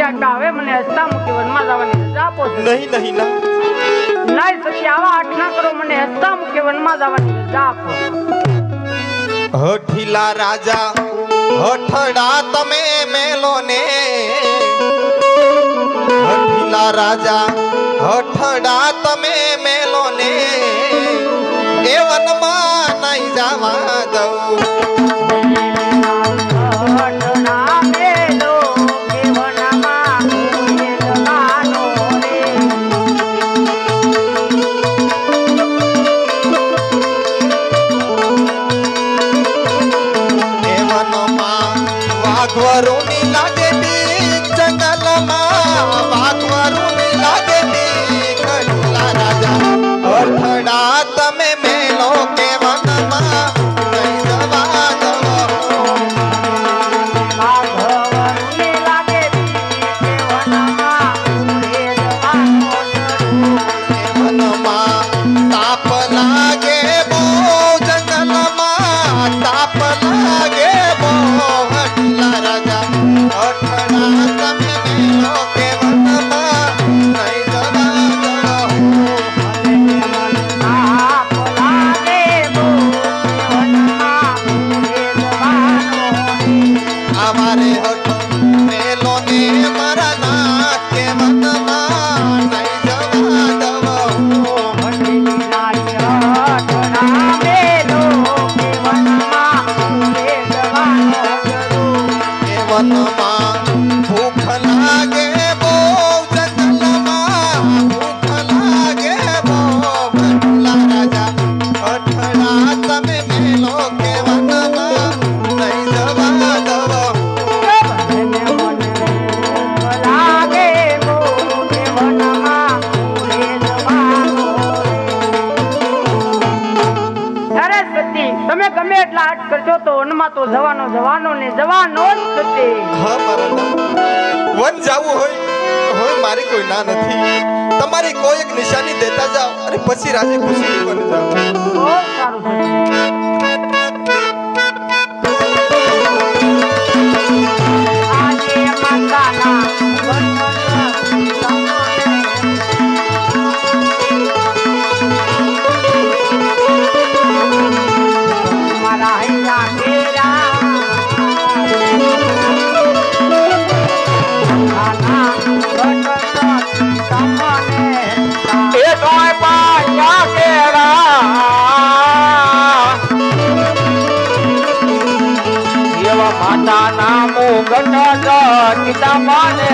આજ્ઞા હવે મને હસ્તા મૂકી વનમાં જવાની રજા આપો છો. નહીં નહીં ના નહીં સતી આવા આઠ ના કરો, મને હસ્તા મૂકી વનમાં જવાની રજા આપો. હઠીલા રાજા હઠડા તમે મેલો ને, હઠીલા રાજા હઠડા તમે મેલો ને, એ વનમાં નહીં જવા દઉં. વાઘવરુની લાગે બીક જંગલમાં, વાઘવરુની લાગે બીક. હઠીલા રાજા હઠડા તમે મેલો કે વનમાં નહીં જવા દઉં. વનમાં તાપ લાગે બહુ, જંગલમાં તાપ લાગે બહુ. હઠીલા રાજા હઠડા તમે મેલો કે વનમાં નહીં જવા દઉં. અમારે હઠ મેલો ને મારા ના કે વનમાં નહીં જવા દઉં. વનમાં ભૂખ લાગે બહુ, જંગલમાં ભૂખ લાગે બહુ. હઠીલા રાજા હઠડા તમે મેલો કે વનમાં નહીં જવા દઉં. અરે સતી તમે ગમે એટલા આટ કરજો તો વનમાં તો જવાનો ને જવાનો જ સતી. હા મારા ના. વન જાવું હોય હોય મારી કોઈ ના નથી. તમારી કોઈ એક નિશાની દેતા જાઓ અને પછી રાજી ખુશી વન જાઓ. બહુ સારું સતી. આજે માતાના મારા હૈયા મેરા એ તોય પાયા કેરા એવા માતા નામો ગણ પિતા માને